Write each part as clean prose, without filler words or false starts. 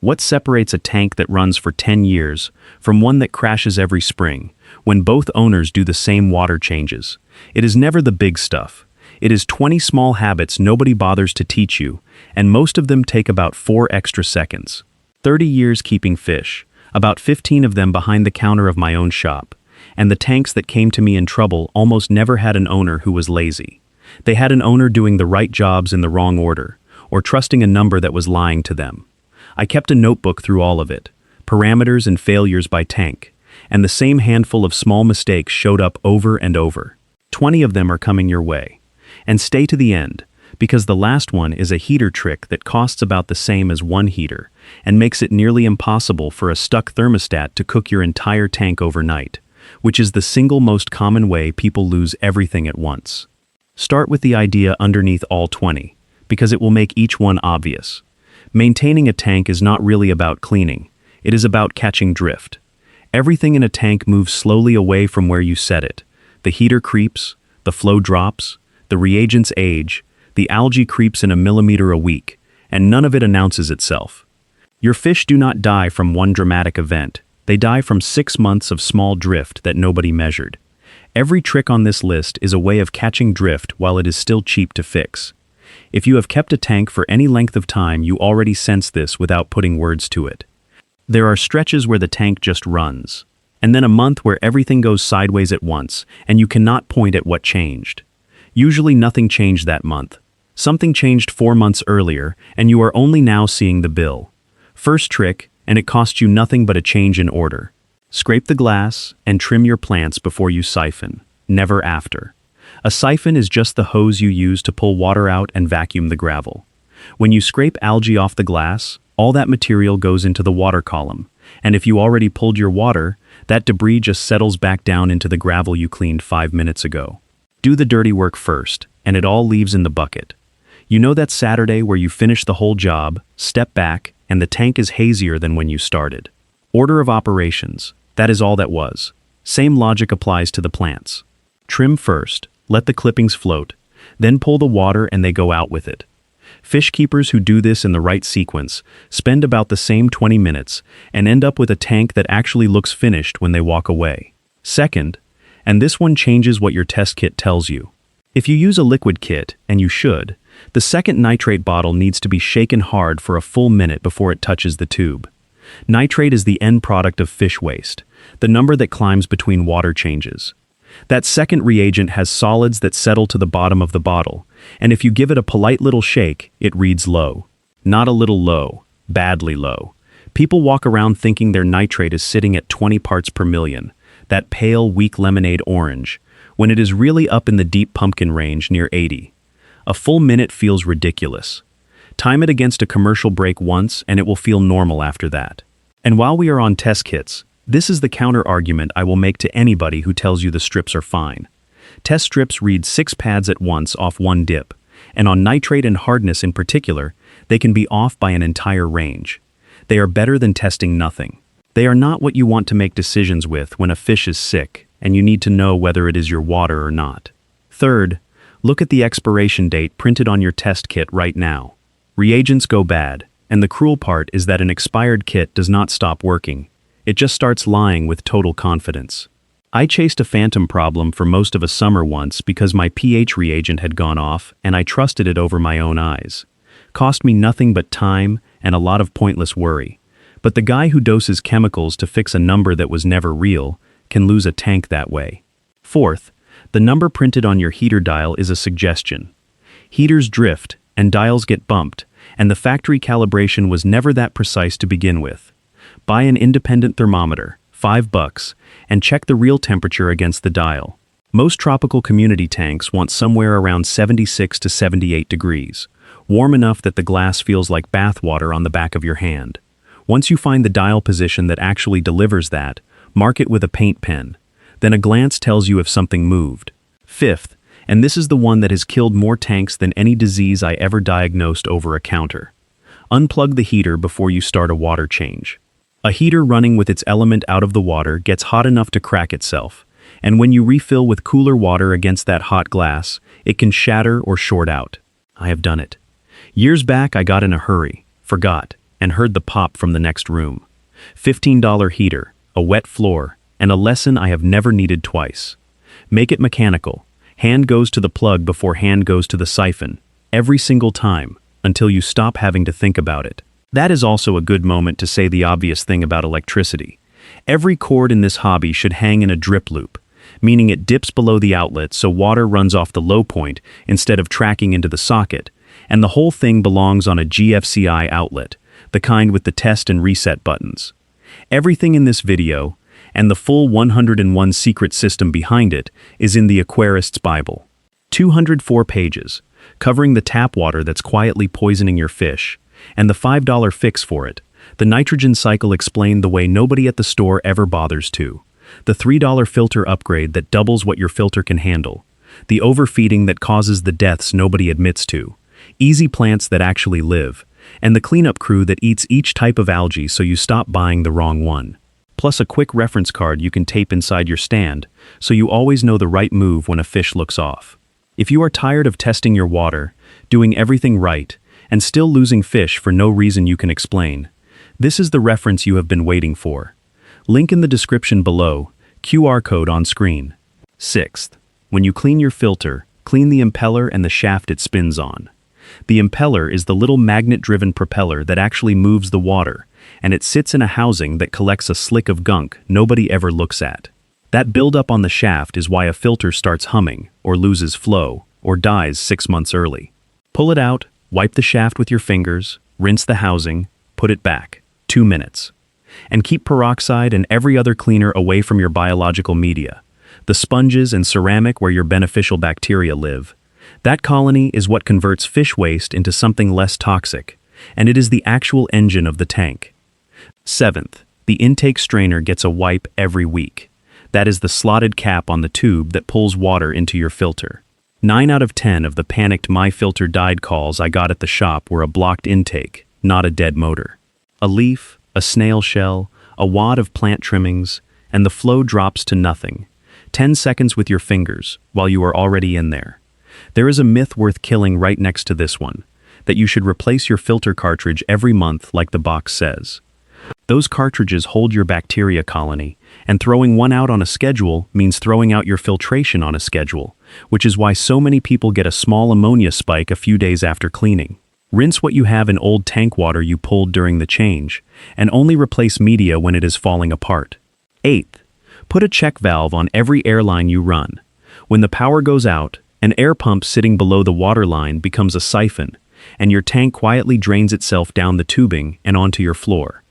What separates a tank that runs for 10 years from one that crashes every spring, when both owners do the same water changes? It is never the big stuff. It is 20 small habits nobody bothers to teach you, and most of them take about 4 extra seconds. 30 years keeping fish, about 15 of them behind the counter of my own shop, and the tanks that came to me in trouble almost never had an owner who was lazy. They had an owner doing the right jobs in the wrong order, or trusting a number that was lying to them. I kept a notebook through all of it, parameters and failures by tank, and the same handful of small mistakes showed up over and over. 20 of them are coming your way. And stay to the end, because the last one is a heater trick that costs about the same as one heater, and makes it nearly impossible for a stuck thermostat to cook your entire tank overnight, which is the single most common way people lose everything at once. Start with the idea underneath all 20, because it will make each one obvious. Maintaining a tank is not really about cleaning, it is about catching drift. Everything in a tank moves slowly away from where you set it. The heater creeps, the flow drops, the reagents age, the algae creeps in a millimeter a week, and none of it announces itself. Your fish do not die from one dramatic event, they die from 6 months of small drift that nobody measured. Every trick on this list is a way of catching drift while it is still cheap to fix. If you have kept a tank for any length of time, you already sense this without putting words to it. There are stretches where the tank just runs, and then a month where everything goes sideways at once, and you cannot point at what changed. Usually nothing changed that month. Something changed 4 months earlier, and you are only now seeing the bill. First trick, and it costs you nothing but a change in order. Scrape the glass and trim your plants before you siphon, never after. A siphon is just the hose you use to pull water out and vacuum the gravel. When you scrape algae off the glass, all that material goes into the water column, and if you already pulled your water, that debris just settles back down into the gravel you cleaned 5 minutes ago. Do the dirty work first, and it all leaves in the bucket. You know that Saturday where you finish the whole job, step back, and the tank is hazier than when you started. Order of operations, that is all that was. Same logic applies to the plants. Trim first, let the clippings float, then pull the water and they go out with it. Fish keepers who do this in the right sequence spend about the same 20 minutes and end up with a tank that actually looks finished when they walk away. Second, and this one changes what your test kit tells you. If you use a liquid kit, and you should, the second nitrate bottle needs to be shaken hard for a full minute before it touches the tube. Nitrate is the end product of fish waste, the number that climbs between water changes. That second reagent has solids that settle to the bottom of the bottle, and if you give it a polite little shake, it reads low. Not a little low, badly low. People walk around thinking their nitrate is sitting at 20 parts per million, that pale, weak lemonade orange, when it is really up in the deep pumpkin range near 80. A full minute feels ridiculous. Time it against a commercial break once and it will feel normal after that. And while we are on test kits, this is the counter-argument I will make to anybody who tells you the strips are fine. Test strips read 6 pads at once off one dip, and on nitrate and hardness in particular, they can be off by an entire range. They are better than testing nothing. They are not what you want to make decisions with when a fish is sick, and you need to know whether it is your water or not. Third, look at the expiration date printed on your test kit right now. Reagents go bad, and the cruel part is that an expired kit does not stop working. It just starts lying with total confidence. I chased a phantom problem for most of a summer once because my pH reagent had gone off and I trusted it over my own eyes. Cost me nothing but time and a lot of pointless worry. But the guy who doses chemicals to fix a number that was never real can lose a tank that way. Fourth, the number printed on your heater dial is a suggestion. Heaters drift and dials get bumped, and the factory calibration was never that precise to begin with. Buy an independent thermometer, $5, and check the real temperature against the dial. Most tropical community tanks want somewhere around 76 to 78 degrees, warm enough that the glass feels like bath water on the back of your hand. Once you find the dial position that actually delivers that, mark it with a paint pen. Then a glance tells you if something moved. Fifth, and this is the one that has killed more tanks than any disease I ever diagnosed over a counter. Unplug the heater before you start a water change. A heater running with its element out of the water gets hot enough to crack itself, and when you refill with cooler water against that hot glass, it can shatter or short out. I have done it. Years back I got in a hurry, forgot, and heard the pop from the next room. $15 heater, a wet floor, and a lesson I have never needed twice. Make it mechanical. Hand goes to the plug before hand goes to the siphon, every single time, until you stop having to think about it. That is also a good moment to say the obvious thing about electricity. Every cord in this hobby should hang in a drip loop, meaning it dips below the outlet so water runs off the low point instead of tracking into the socket, and the whole thing belongs on a GFCI outlet, the kind with the test and reset buttons. Everything in this video, and the full 101 secret system behind it, is in the Aquarist's Bible. 204 pages, covering the tap water that's quietly poisoning your fish, and the $5 fix for it. The nitrogen cycle explained the way nobody at the store ever bothers to. The $3 filter upgrade that doubles what your filter can handle. The overfeeding that causes the deaths nobody admits to. Easy plants that actually live. And the cleanup crew that eats each type of algae so you stop buying the wrong one. Plus a quick reference card you can tape inside your stand, so you always know the right move when a fish looks off. If you are tired of testing your water, doing everything right, and still losing fish for no reason you can explain, this is the reference you have been waiting for. Link in the description below, QR code on screen. 6th, when you clean your filter, clean the impeller and the shaft it spins on. The impeller is the little magnet-driven propeller that actually moves the water, and it sits in a housing that collects a slick of gunk nobody ever looks at. That buildup on the shaft is why a filter starts humming, or loses flow, or dies 6 months early. Pull it out, wipe the shaft with your fingers, rinse the housing, put it back. 2 minutes. And keep peroxide and every other cleaner away from your biological media, the sponges and ceramic where your beneficial bacteria live. That colony is what converts fish waste into something less toxic, and it is the actual engine of the tank. 7th, the intake strainer gets a wipe every week. That is the slotted cap on the tube that pulls water into your filter. 9 out of 10 of the panicked "my filter died" calls I got at the shop were a blocked intake, not a dead motor. A leaf, a snail shell, a wad of plant trimmings, and the flow drops to nothing. 10 seconds with your fingers, while you are already in there. There is a myth worth killing right next to this one, that you should replace your filter cartridge every month like the box says. Those cartridges hold your bacteria colony, and throwing one out on a schedule means throwing out your filtration on a schedule, which is why so many people get a small ammonia spike a few days after cleaning. Rinse what you have in old tank water you pulled during the change, and only replace media when it is falling apart. 8th, put a check valve on every airline you run. When the power goes out, an air pump sitting below the water line becomes a siphon, and your tank quietly drains itself down the tubing and onto your floor.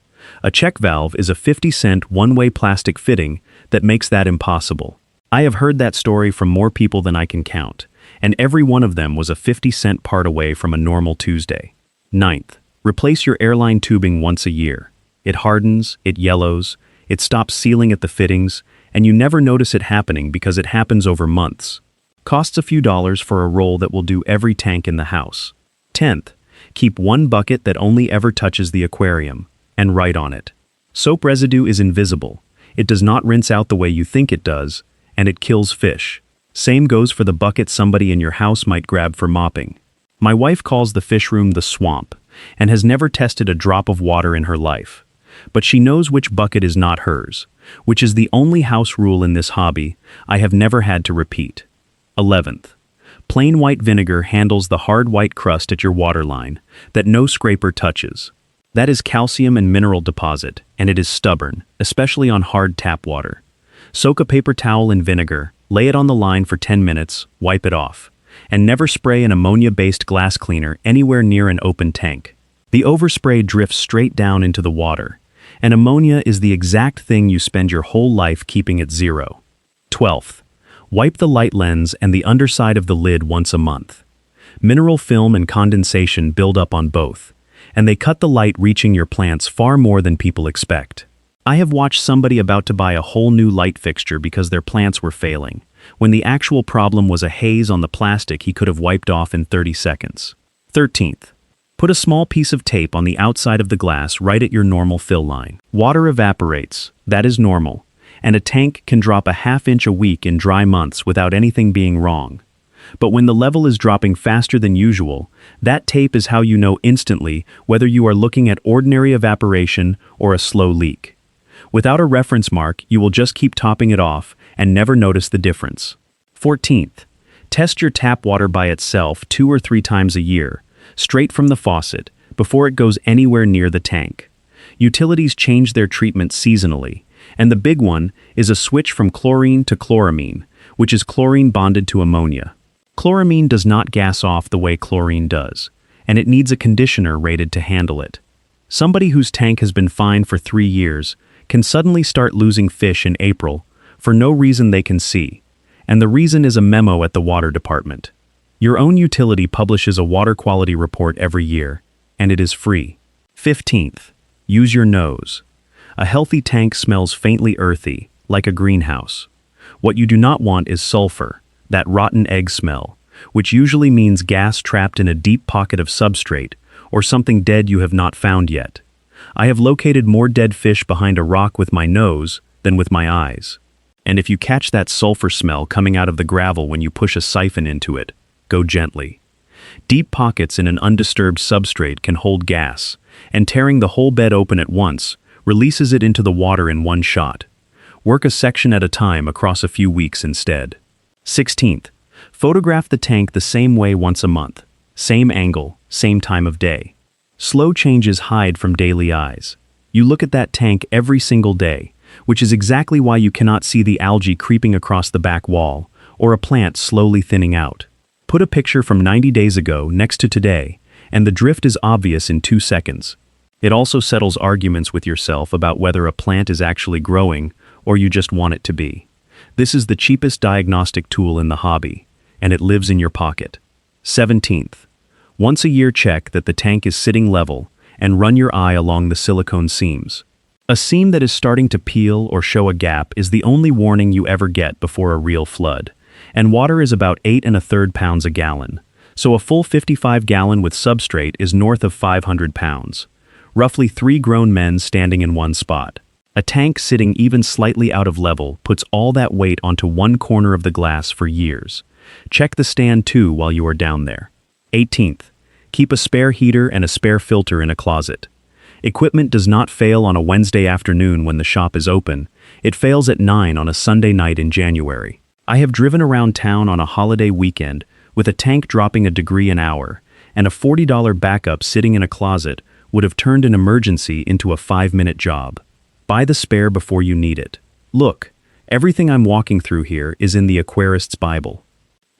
A check valve is a 50-cent one-way plastic fitting that makes that impossible. I have heard that story from more people than I can count, and every one of them was a 50-cent part away from a normal Tuesday. 9th, replace your airline tubing once a year. It hardens, it yellows, it stops sealing at the fittings, and you never notice it happening because it happens over months. Costs a few dollars for a roll that will do every tank in the house. 10th, keep one bucket that only ever touches the aquarium, and write on it. Soap residue is invisible. It does not rinse out the way you think it does, and it kills fish. Same goes for the bucket somebody in your house might grab for mopping. My wife calls the fish room the swamp, and has never tested a drop of water in her life. But she knows which bucket is not hers, which is the only house rule in this hobby I have never had to repeat. 11th, plain white vinegar handles the hard white crust at your water line that no scraper touches. That is calcium and mineral deposit, and it is stubborn, especially on hard tap water. Soak a paper towel in vinegar, lay it on the line for 10 minutes, wipe it off, and never spray an ammonia-based glass cleaner anywhere near an open tank. The overspray drifts straight down into the water, and ammonia is the exact thing you spend your whole life keeping at zero. 12th, wipe the light lens and the underside of the lid once a month. Mineral film and condensation build up on both, and they cut the light reaching your plants far more than people expect. I have watched somebody about to buy a whole new light fixture because their plants were failing, when the actual problem was a haze on the plastic he could have wiped off in 30 seconds. 13th, put a small piece of tape on the outside of the glass right at your normal fill line. Water evaporates, that is normal, and a tank can drop a ½ inch a week in dry months without anything being wrong. But when the level is dropping faster than usual, that tape is how you know instantly whether you are looking at ordinary evaporation or a slow leak. Without a reference mark, you will just keep topping it off and never notice the difference. 14th, test your tap water by itself 2 or 3 times a year, straight from the faucet, before it goes anywhere near the tank. Utilities change their treatment seasonally, and the big one is a switch from chlorine to chloramine, which is chlorine bonded to ammonia. Chloramine does not gas off the way chlorine does, and it needs a conditioner rated to handle it. Somebody whose tank has been fine for 3 years can suddenly start losing fish in April for no reason they can see, and the reason is a memo at the water department. Your own utility publishes a water quality report every year, and it is free. 15th, use your nose. A healthy tank smells faintly earthy, like a greenhouse. What you do not want is sulfur, that rotten egg smell, which usually means gas trapped in a deep pocket of substrate, or something dead you have not found yet. I have located more dead fish behind a rock with my nose than with my eyes. And if you catch that sulfur smell coming out of the gravel when you push a siphon into it, go gently. Deep pockets in an undisturbed substrate can hold gas, and tearing the whole bed open at once releases it into the water in one shot. Work a section at a time across a few weeks instead. 16th, photograph the tank the same way once a month. Same angle, same time of day. Slow changes hide from daily eyes. You look at that tank every single day, which is exactly why you cannot see the algae creeping across the back wall, or a plant slowly thinning out. Put a picture from 90 days ago next to today, and the drift is obvious in 2 seconds. It also settles arguments with yourself about whether a plant is actually growing or you just want it to be. This is the cheapest diagnostic tool in the hobby, and it lives in your pocket. 17th, once a year check that the tank is sitting level and run your eye along the silicone seams. A seam that is starting to peel or show a gap is the only warning you ever get before a real flood, and water is about 8 1/3 pounds a gallon, so a full 55-gallon with substrate is north of 500 pounds. Roughly 3 grown men standing in one spot. A tank sitting even slightly out of level puts all that weight onto one corner of the glass for years. Check the stand too while you are down there. 18th, keep a spare heater and a spare filter in a closet. Equipment does not fail on a Wednesday afternoon when the shop is open. It fails at 9 on a Sunday night in January. I have driven around town on a holiday weekend with a tank dropping a degree an hour, and a $40 backup sitting in a closet would have turned an emergency into a 5-minute job. Buy the spare before you need it. Look, everything I'm walking through here is in the Aquarist's Bible.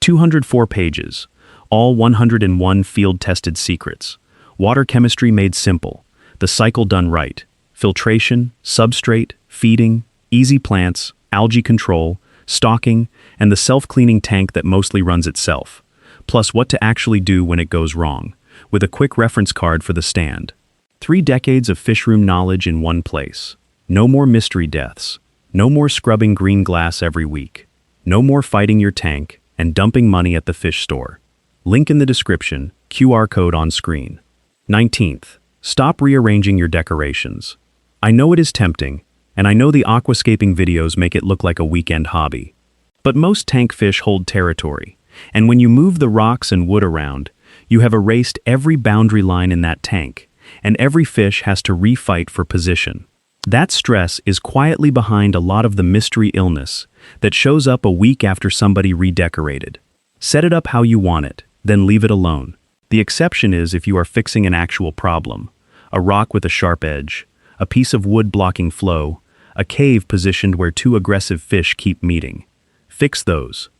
204 pages, all 101 field-tested secrets. Water chemistry made simple, the cycle done right. Filtration, substrate, feeding, easy plants, algae control, stocking, and the self-cleaning tank that mostly runs itself. Plus what to actually do when it goes wrong, with a quick reference card for the stand. 3 decades of fishroom knowledge in one place. No more mystery deaths. No more scrubbing green glass every week. No more fighting your tank and dumping money at the fish store. Link in the description, QR code on screen. 19th, stop rearranging your decorations. I know it is tempting, and I know the aquascaping videos make it look like a weekend hobby. But most tank fish hold territory, and when you move the rocks and wood around, you have erased every boundary line in that tank, and every fish has to refight for position. That stress is quietly behind a lot of the mystery illness that shows up a week after somebody redecorated. Set it up how you want it, then leave it alone. The exception is if you are fixing an actual problem: a rock with a sharp edge, a piece of wood blocking flow, a cave positioned where 2 aggressive fish keep meeting. Fix those.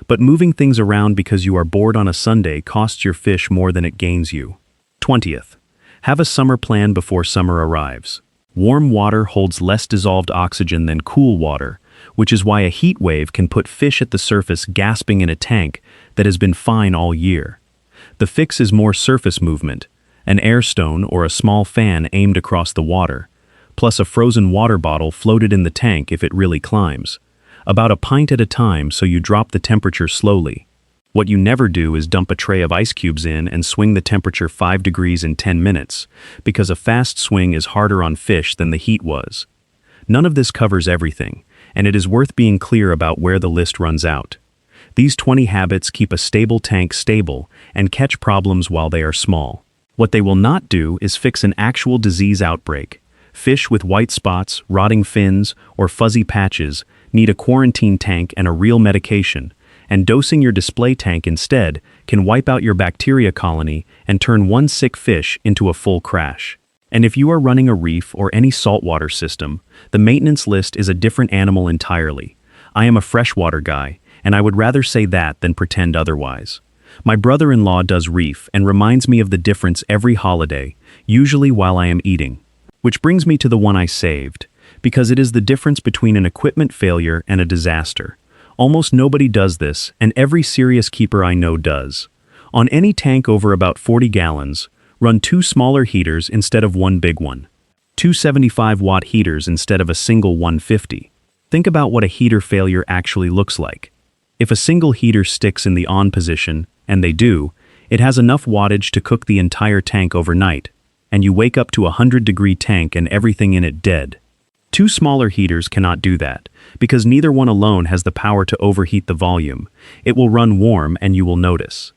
But moving things around because you are bored on a Sunday costs your fish more than it gains you. 20th, have a summer plan before summer arrives. Warm water holds less dissolved oxygen than cool water, which is why a heat wave can put fish at the surface gasping in a tank that has been fine all year. The fix is more surface movement, an air stone or a small fan aimed across the water, plus a frozen water bottle floated in the tank if it really climbs. About a pint at a time so you drop the temperature slowly. What you never do is dump a tray of ice cubes in and swing the temperature 5 degrees in 10 minutes, because a fast swing is harder on fish than the heat was. None of this covers everything, and it is worth being clear about where the list runs out. These 20 habits keep a stable tank stable and catch problems while they are small. What they will not do is fix an actual disease outbreak. Fish with white spots, rotting fins, or fuzzy patches need a quarantine tank and a real medication, and dosing your display tank instead can wipe out your bacteria colony and turn one sick fish into a full crash. And if you are running a reef or any saltwater system, the maintenance list is a different animal entirely. I am a freshwater guy, and I would rather say that than pretend otherwise. My brother-in-law does reef and reminds me of the difference every holiday, usually while I am eating. Which brings me to the one I saved, because it is the difference between an equipment failure and a disaster. Almost nobody does this, and every serious keeper I know does. On any tank over about 40 gallons, run 2 smaller heaters instead of one big one. 2 75-watt heaters instead of a single 150. Think about what a heater failure actually looks like. If a single heater sticks in the on position, and they do, it has enough wattage to cook the entire tank overnight, and you wake up to a 100-degree tank and everything in it dead. 2 smaller heaters cannot do that, because neither one alone has the power to overheat the volume. It will run warm and you will notice.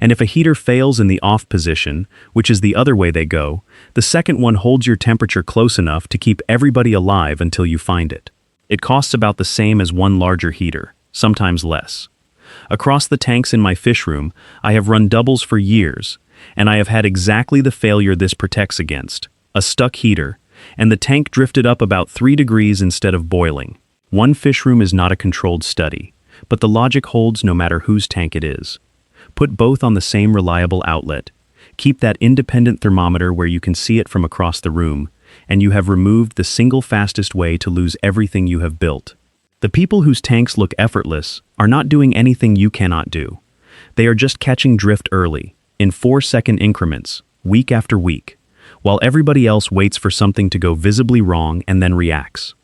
And if a heater fails in the off position, which is the other way they go, the second one holds your temperature close enough to keep everybody alive until you find it. It costs about the same as one larger heater, sometimes less. Across the tanks in my fish room, I have run doubles for years, and I have had exactly the failure this protects against: a stuck heater, and the tank drifted up about 3 degrees instead of boiling. One fish room is not a controlled study, but the logic holds no matter whose tank it is. Put both on the same reliable outlet. Keep that independent thermometer where you can see it from across the room, and you have removed the single fastest way to lose everything you have built. The people whose tanks look effortless are not doing anything you cannot do. They are just catching drift early, in 4-second increments, week after week, while everybody else waits for something to go visibly wrong and then reacts.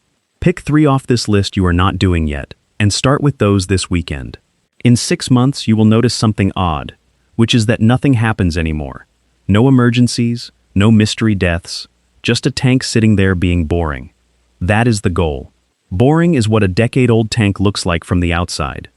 Pick 3 off this list you are not doing yet, and start with those this weekend. In 6 months, you will notice something odd, which is that nothing happens anymore. No emergencies, no mystery deaths, just a tank sitting there being boring. That is the goal. Boring is what a decade-old tank looks like from the outside.